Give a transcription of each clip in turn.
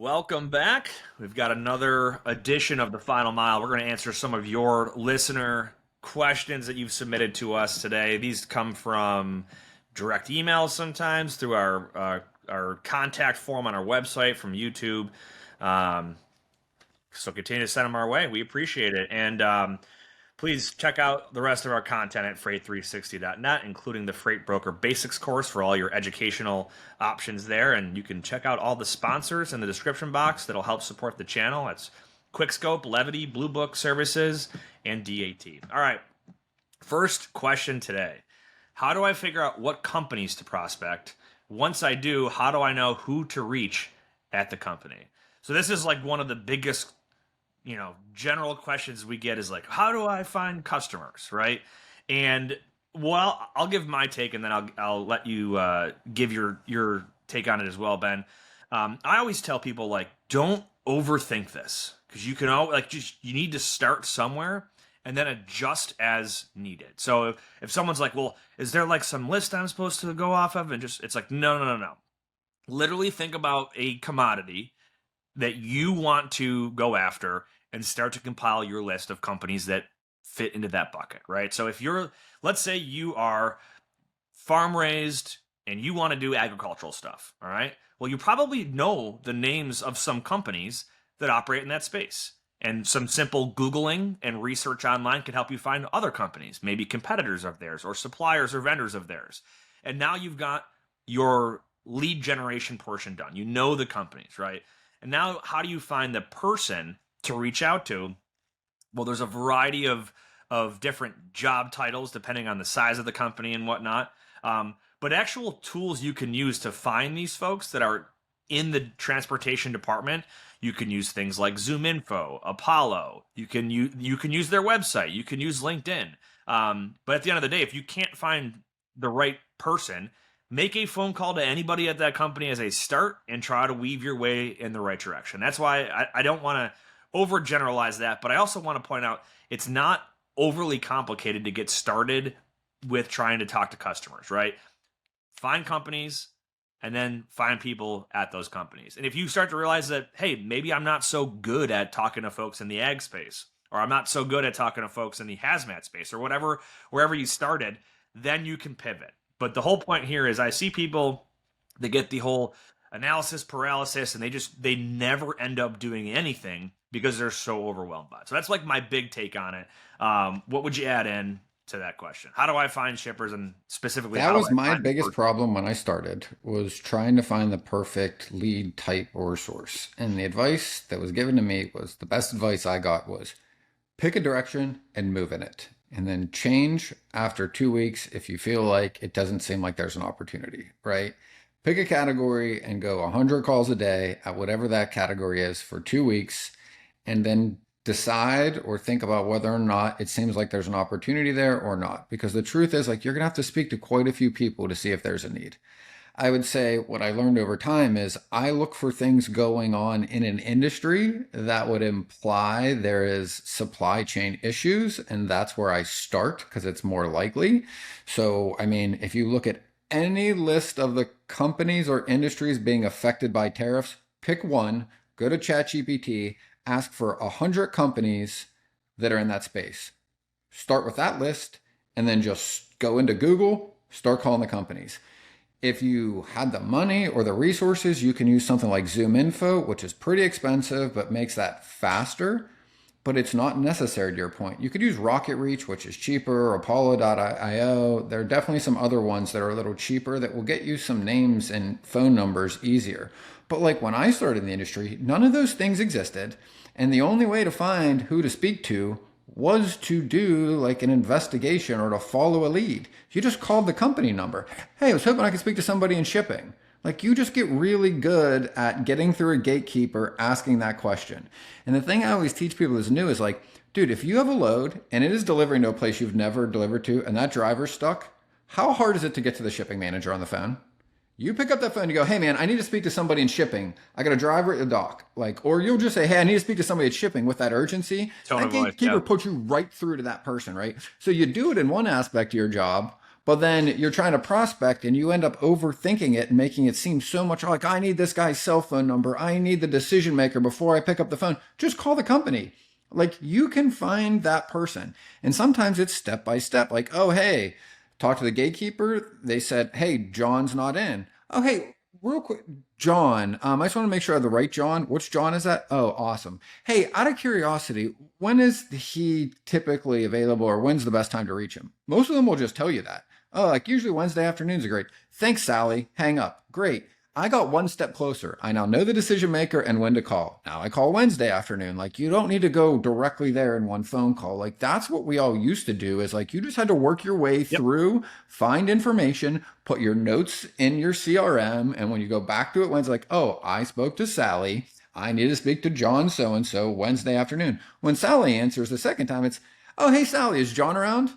Welcome back. We've got another edition of the Final Mile. We're going to answer some of your listener questions that you've submitted to us today. These come from direct emails sometimes through our contact form on our website from YouTube. Um, so continue to send them our way. We appreciate it. And please check out the rest of our content at freight360.net, including the Freight Broker Basics course for all your educational options there. And you can check out all the sponsors in the description box that'll help support the channel. It's Quickscope, Levity, Blue Book Services, and DAT. All right, first question today. How do I figure out what companies to prospect? Once I do, how do I know who to reach at the company? So this is like one of the biggest general questions we get is like, how do I find customers, right? And well, I'll give my take, and then I'll let you give your take on it as well, Ben. I always tell people like, don't overthink this because you can you need to start somewhere and then adjust as needed. So if someone's like, well, is there like some list I'm supposed to go off of? And it's like, no. Literally think about a commodity that you want to go after and start to compile your list of companies that fit into that bucket, right? So if let's say you are farm raised and you want to do agricultural stuff, all right? Well, you probably know the names of some companies that operate in that space. And some simple Googling and research online can help you find other companies, maybe competitors of theirs or suppliers or vendors of theirs. And now you've got your lead generation portion done. You know the companies, right? And now how do you find the person to reach out to? Well, there's a variety of different job titles depending on the size of the company and whatnot. But actual tools you can use to find these folks that are in the transportation department, you can use things like ZoomInfo, Apollo. You can use their website. You can use LinkedIn. But at the end of the day, if you can't find the right person, make a phone call to anybody at that company as a start and try to weave your way in the right direction. That's why I don't want to overgeneralize that, but I also want to point out it's not overly complicated to get started with trying to talk to customers, right? Find companies and then find people at those companies. And if you start to realize that, hey, maybe I'm not so good at talking to folks in the ag space, or I'm not so good at talking to folks in the hazmat space, or wherever you started, then you can pivot. But the whole point here is I see people that get the whole analysis paralysis and they never end up doing anything because they're so overwhelmed by it. So that's like my big take on it. What would you add in to that question? How do I find shippers, and specifically That how do was I my find the biggest person? problem when I started, was trying to find the perfect lead type or source. And the advice that was given to me was the best advice I got was pick a direction and move in it. And then change after 2 weeks if you feel like it doesn't seem like there's an opportunity, right? Pick a category and go 100 calls a day at whatever that category is for 2 weeks, and then decide or think about whether or not it seems like there's an opportunity there or not. Because the truth is, like, you're going to have to speak to quite a few people to see if there's a need. I would say what I learned over time is I look for things going on in an industry that would imply there is supply chain issues, and that's where I start because it's more likely. So, I mean, if you look at any list of the companies or industries being affected by tariffs, pick one, go to ChatGPT, ask for 100 companies that are in that space. Start with that list and then just go into Google, start calling the companies. If you had the money or the resources, you can use something like ZoomInfo, which is pretty expensive but makes that faster. But it's not necessary to your point. You could use Rocket Reach, which is cheaper, Apollo.io. There are definitely some other ones that are a little cheaper that will get you some names and phone numbers easier. But like when I started in the industry, none of those things existed. And the only way to find who to speak to was to do like an investigation or to follow a lead. You just called the company number. Hey, I was hoping I could speak to somebody in shipping. Like, you just get really good at getting through a gatekeeper asking that question. And the thing I always teach people that's new is like, dude, if you have a load and it is delivering to a place you've never delivered to and that driver's stuck, how hard is it to get to the shipping manager on the phone? You pick up that phone and you go, hey man, I need to speak to somebody in shipping. I got a driver at the dock. Like, or you'll just say, hey, I need to speak to somebody at shipping with that urgency. Tone That of voice, gatekeeper yeah. puts you right through to that person, right? So you do it in one aspect of your job, But then you're trying to prospect and you end up overthinking it and making it seem so much like, I need this guy's cell phone number. I need the decision maker before I pick up the phone. Just call the company. Like you can find that person. And sometimes it's step by step. Like, oh, hey, talk to the gatekeeper. They said, hey, John's not in. Oh, hey, real quick, John, I just want to make sure I have the right John. Which John is that? Oh, awesome. Hey, out of curiosity, when is he typically available or when's the best time to reach him? Most of them will just tell you that. Oh, like usually Wednesday afternoons are great. Thanks, Sally. Hang up. Great. I got one step closer. I now know the decision maker and when to call. Now I call Wednesday afternoon. Like you don't need to go directly there in one phone call. Like that's what we all used to do is like you just had to work your way Yep. through, find information, put your notes in your CRM. And when you go back to it, Wednesday, like, oh, I spoke to Sally. I need to speak to John so and so Wednesday afternoon. When Sally answers the second time, it's, oh, hey, Sally, is John around?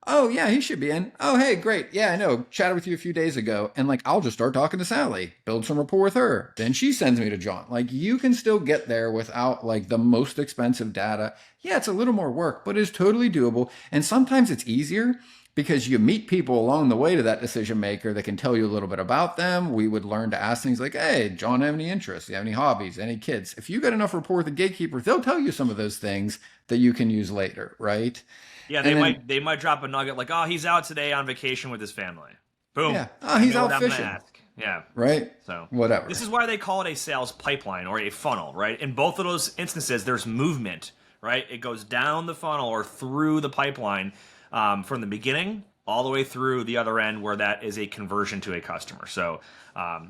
Oh, yeah, he should be in. Oh, hey, great. Yeah, I know. Chatted with you a few days ago. And like, I'll just start talking to Sally, build some rapport with her. Then she sends me to John. Like, you can still get there without like the most expensive data. Yeah, it's a little more work, but it's totally doable. And sometimes it's easier because you meet people along the way to that decision maker that can tell you a little bit about them. We would learn to ask things like, hey, John, have any interests? Do you have any hobbies? Any kids? If you get enough rapport with the gatekeeper, they'll tell you some of those things that you can use later, right? Yeah, And then they might drop a nugget like, "Oh, he's out today on vacation with his family." Boom. yeah. Oh, I he's know what out I'm gonna fishing, ask. Yeah. right? So this Whatever. is why they call it a sales pipeline or a funnel, right? In both of those instances, there's movement, right? It goes down the funnel or through the pipeline from the beginning all the way through the other end, where that is a conversion to a customer. So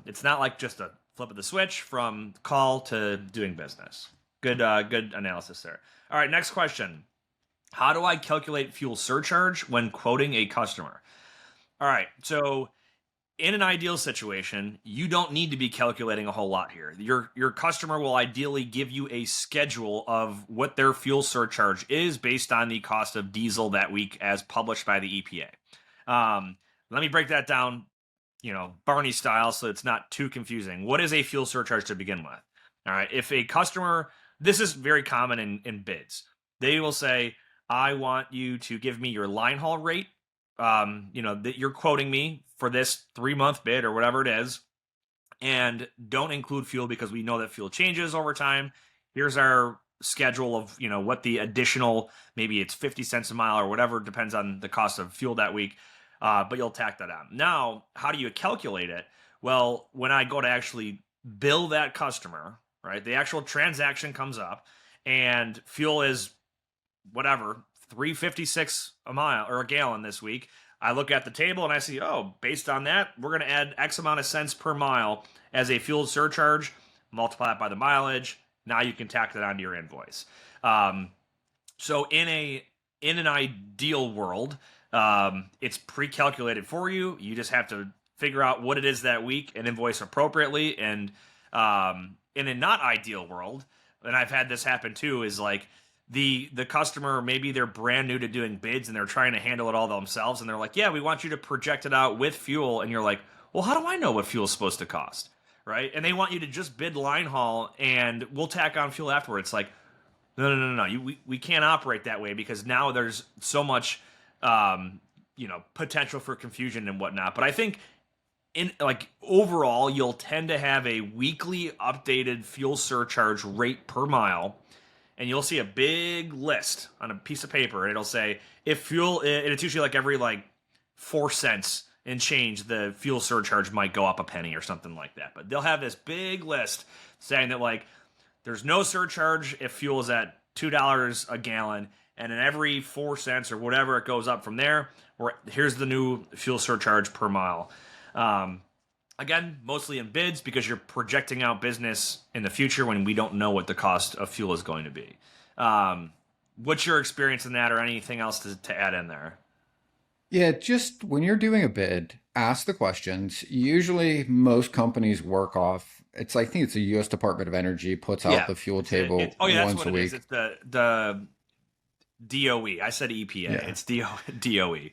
it's not like just a flip of the switch from call to doing business. Good analysis there. All right, next question. How do I calculate fuel surcharge when quoting a customer? All right, so in an ideal situation, you don't need to be calculating a whole lot here. Your customer will ideally give you a schedule of what their fuel surcharge is based on the cost of diesel that week as published by the EPA. Let me break that down, Barney style, so it's not too confusing. What is a fuel surcharge to begin with? All right, if a customer, this is very common in bids. They will say, I want you to give me your line haul rate, that you're quoting me for this 3-month bid or whatever it is, and don't include fuel because we know that fuel changes over time. Here's our schedule of, what the additional, maybe it's 50 cents a mile or whatever, depends on the cost of fuel that week. But you'll tack that on. Now, how do you calculate it? Well, when I go to actually bill that customer, right, the actual transaction comes up and fuel is whatever, 356 a mile or a gallon this week. I look at the table and I see, oh, based on that, we're going to add X amount of cents per mile as a fuel surcharge, multiply it by the mileage. Now you can tack that onto your invoice. So in an ideal world, it's pre-calculated for you. You just have to figure out what it is that week and invoice appropriately. And in a not ideal world, and I've had this happen too, is like the customer, maybe they're brand new to doing bids and they're trying to handle it all themselves, and they're like, yeah, we want you to project it out with fuel. And you're like, well, how do I know what fuel's supposed to cost? Right? And they want you to just bid line haul and we'll tack on fuel afterwards. Like, no. We can't operate that way because now there's so much, potential for confusion and whatnot. But I think in like overall, you'll tend to have a weekly updated fuel surcharge rate per mile, and you'll see a big list on a piece of paper, and it'll say if fuel, and it's usually like every 4 cents and change, the fuel surcharge might go up a penny or something like that. But they'll have this big list saying that there's no surcharge if fuel is at $2 a gallon, and then every 4 cents or whatever it goes up from there, or here's the new fuel surcharge per mile. Again, mostly in bids because you're projecting out business in the future when we don't know what the cost of fuel is going to be. What's your experience in that, or anything else to add in there? Yeah, just when you're doing a bid, ask the questions. Usually, most companies work off. I think it's the U.S. Department of Energy puts out Yeah. the fuel table Oh yeah, that's once what a it is. week. It's the DOE. I said EPA. Yeah. It's DOE.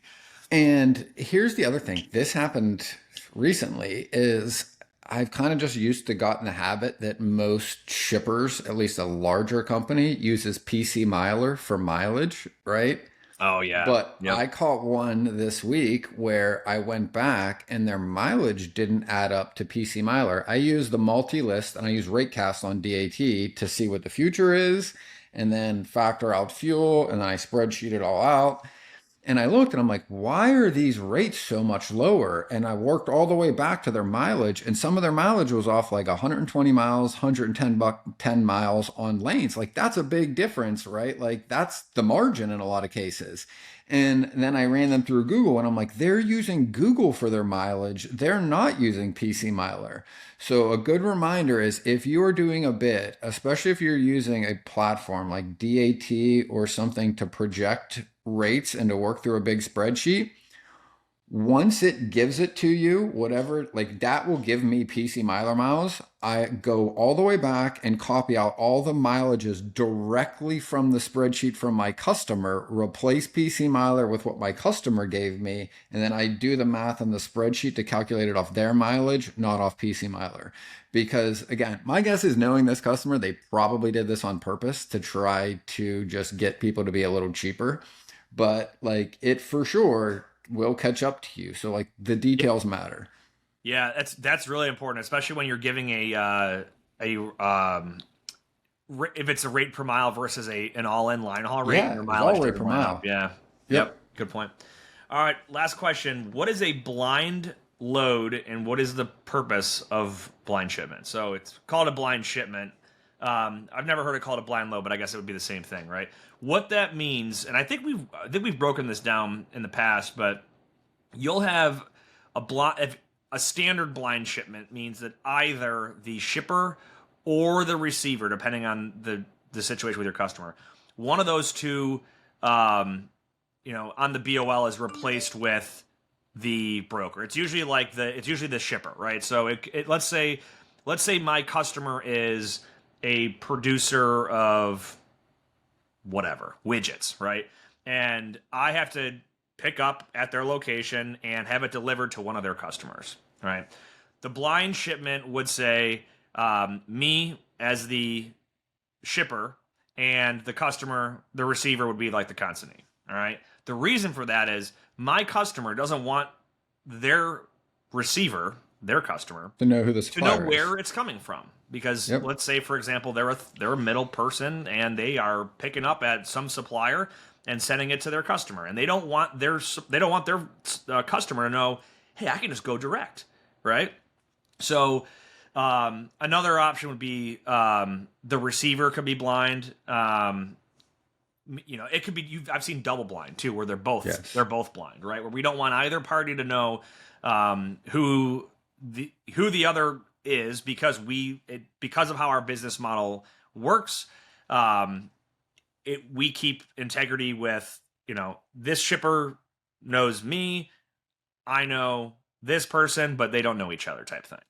And here's the other thing. This happened recently is I've kind of just used to got in the habit that most shippers, at least a larger company, uses PC Miler for mileage, right? Oh yeah. But Yep. I caught one this week where I went back and their mileage didn't add up to PC Miler. I use the multi-list and I use RateCast on DAT to see what the future is and then factor out fuel and then I spreadsheet it all out. And I looked and I'm like, why are these rates so much lower? And I worked all the way back to their mileage, and some of their mileage was off like 120 miles, 10 miles on lanes. Like that's a big difference, right? Like that's the margin in a lot of cases. And then I ran them through Google and I'm like, they're using Google for their mileage. They're not using PC Miler. So a good reminder is if you are doing a bid, especially if you're using a platform like DAT or something to project rates and to work through a big spreadsheet, once it gives it to you, whatever, like that will give me PC miler miles. I go all the way back and copy out all the mileages directly from the spreadsheet from my customer, replace PC miler with what my customer gave me, and then I do the math on the spreadsheet to calculate it off their mileage, not off PC miler. Because again, my guess is knowing this customer, they probably did this on purpose to try to just get people to be a little cheaper. But like it for sure will catch up to you. So like the details matter. Yeah, that's really important, especially when you're giving if it's a rate per mile versus an all-in line haul rate and Yeah, your it's all mileage rate doesn't per line up. mile. Yeah. Yep. Yep. Good point. All right, last question. What is a blind load and what is the purpose of blind shipment? So it's called a blind shipment. I've never heard it called a blind load, but I guess it would be the same thing, right? What that means, and I think we've broken this down in the past, but you'll have if a standard blind shipment means that either the shipper or the receiver, depending on the situation with your customer, one of those two, on the BOL is replaced with the broker. It's usually the shipper, right? So let's say my customer is a producer of whatever widgets, right? And I have to pick up at their location and have it delivered to one of their customers, right? The blind shipment would say me as the shipper and the customer, the receiver would be like the consignee, all right? The reason for that is my customer doesn't want their receiver, their customer, To know who the to know supplier is. where it's coming from. Because Yep. let's say, for example, they're a middle person and they are picking up at some supplier and sending it to their customer, and they don't want their customer to know, hey, I can just go direct, right? So another option would be the receiver could be blind. It could be I've seen double blind too, where Yes. they're both blind, right? Where we don't want either party to know who the other is because of how our business model works. We keep integrity with this shipper knows me, I know this person, but they don't know each other type thing.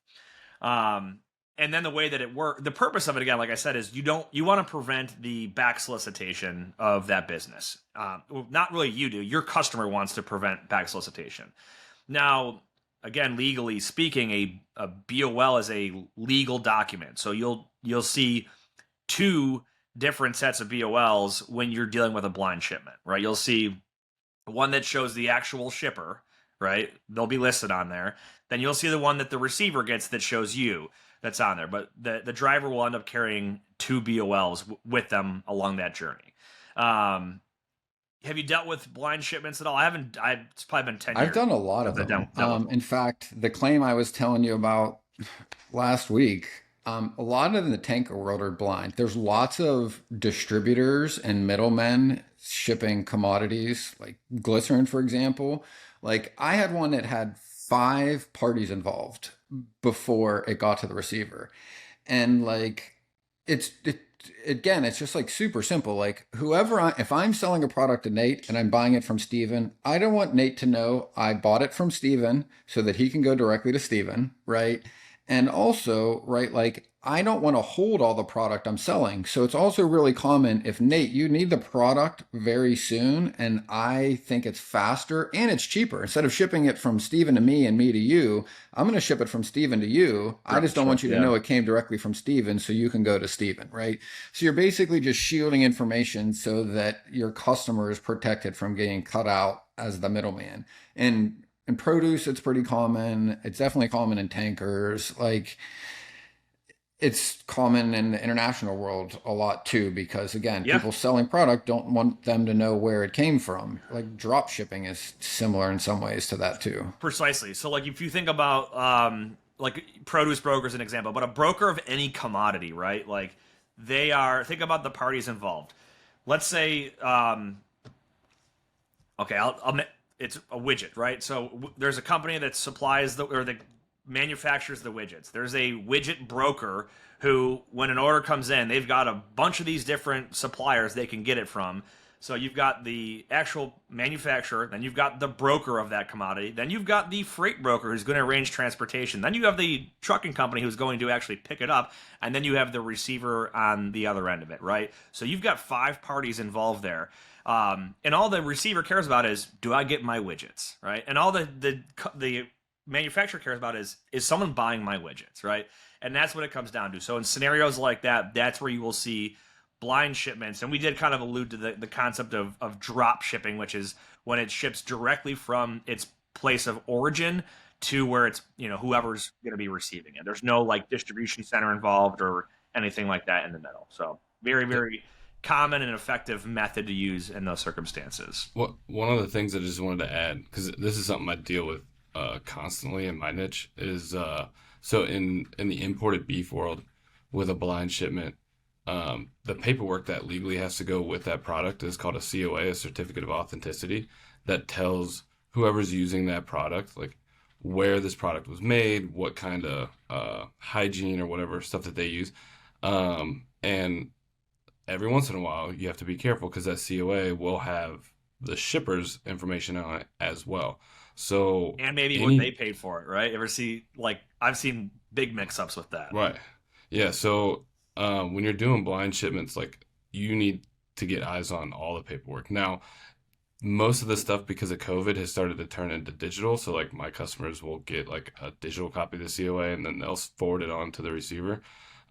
And then the way that it works, the purpose of it again, like I said, is you want to prevent the back solicitation of that business. Well, not really you do. Your customer wants to prevent back solicitation. Now, again, legally speaking, a BOL is a legal document. So you'll see two different sets of BOLs when you're dealing with a blind shipment, right? You'll see one that shows the actual shipper, right? They'll be listed on there. Then you'll see the one that the receiver gets that shows you that's on there. But the driver will end up carrying two BOLs with them along that journey. Have you dealt with blind shipments at all? I haven't. It's probably been 10 I've years done a lot of since I've them. dealt with them. In fact, the claim I was telling you about last week, a lot of the tanker world are blind. There's lots of distributors and middlemen shipping commodities, like glycerin, for example. Like I had one that had 5 parties involved before it got to the receiver. And like it's it, again, it's just like super simple. Like if I'm selling a product to Nate and I'm buying it from Steven, I don't want Nate to know I bought it from Steven so that he can go directly to Steven, right? And also, right, like I don't want to hold all the product I'm selling. So it's also really common if Nate, you need the product very soon, and I think it's faster and it's cheaper. Instead of shipping it from Steven to me and me to you, I'm going to ship it from Steven to you. I Drop just don't ship, want you to yeah. know it came directly from Steven so you can go to Steven, right? So you're basically just shielding information so that your customer is protected from getting cut out as the middleman. And in produce, it's pretty common. It's definitely common in tankers. Like, it's common in the international world a lot too, because again, Yeah, people selling product don't want them to know where it came from. Like drop shipping is similar in some ways to that too. precisely. So like if you think about like produce broker is an example, but a broker of any commodity, right? Like they are think about the parties involved. Let's say okay, it's a widget, right? So there's a company that supplies the or that manufactures the widgets. There's a widget broker who, when an order comes in, they've got a bunch of these different suppliers they can get it from. So you've got the actual manufacturer, then you've got the broker of that commodity, then you've got the freight broker who's going to arrange transportation, then you have the trucking company who's going to actually pick it up, and then you have the receiver on the other end of it, right? So you've got five parties involved there. And all the receiver cares about is, do I get my widgets, right? And all the manufacturer cares about is someone buying my widgets, right? And that's what it comes down to. So in scenarios like that, that's where you will see blind shipments. And we did kind of allude to the concept of drop shipping, which is when it ships directly from its place of origin to where it's, whoever's going to be receiving it. There's no like distribution center involved or anything like that in the middle. So very, very common and effective method to use in those circumstances. What one of the things I just wanted to add, because this is something I deal with constantly in my niche, is so in the imported beef world with a blind shipment, the paperwork that legally has to go with that product is called a COA, a certificate of authenticity, that tells whoever's using that product, like where this product was made, what kind of hygiene or whatever stuff that they use. And every once in a while, you have to be careful because that COA will have the shipper's information on it as well. So And maybe what they any paid for it, right? Ever see like I've seen big mix-ups with that. right, yeah. So when you're doing blind shipments, like you need to get eyes on all the paperwork. Now, most of the stuff because of COVID has started to turn into digital. So like my customers will get like a digital copy of the COA and then they'll forward it on to the receiver.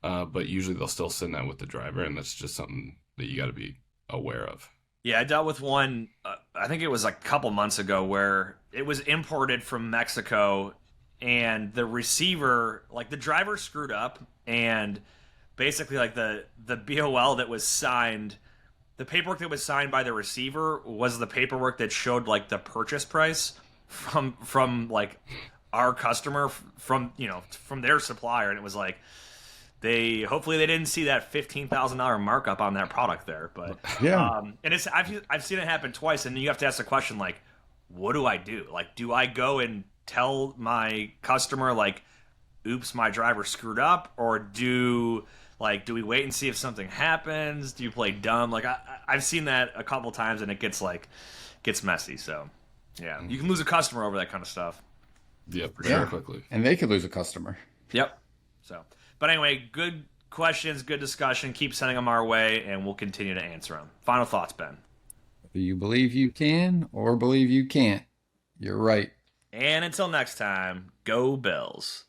But usually they'll still send that with the driver, and that's just something that you got to be aware of. Yeah, I dealt with one. I think it was like a couple months ago where it was imported from Mexico, and the receiver, like the driver, screwed up, and basically like the BOL that was signed, the paperwork that was signed by the receiver was the paperwork that showed like the purchase price from like our customer from their supplier, and it was like they hopefully they didn't see that $15,000 markup on that product there, but Yeah. and it's I've seen it happen twice, and you have to ask the question like, what do I do? Like, do I go and tell my customer like, oops, my driver screwed up, or do we wait and see if something happens? Do you play dumb? Like I've seen that a couple times, and it gets messy. So yeah, you can lose a customer over that kind of stuff. Yeah, for sure, Yeah. quickly. And they could lose a customer. Yep. So, but anyway, good questions, good discussion. Keep sending them our way, and we'll continue to answer them. Final thoughts, Ben. Do you believe you can or believe you can't? You're right. And until next time, go Bills.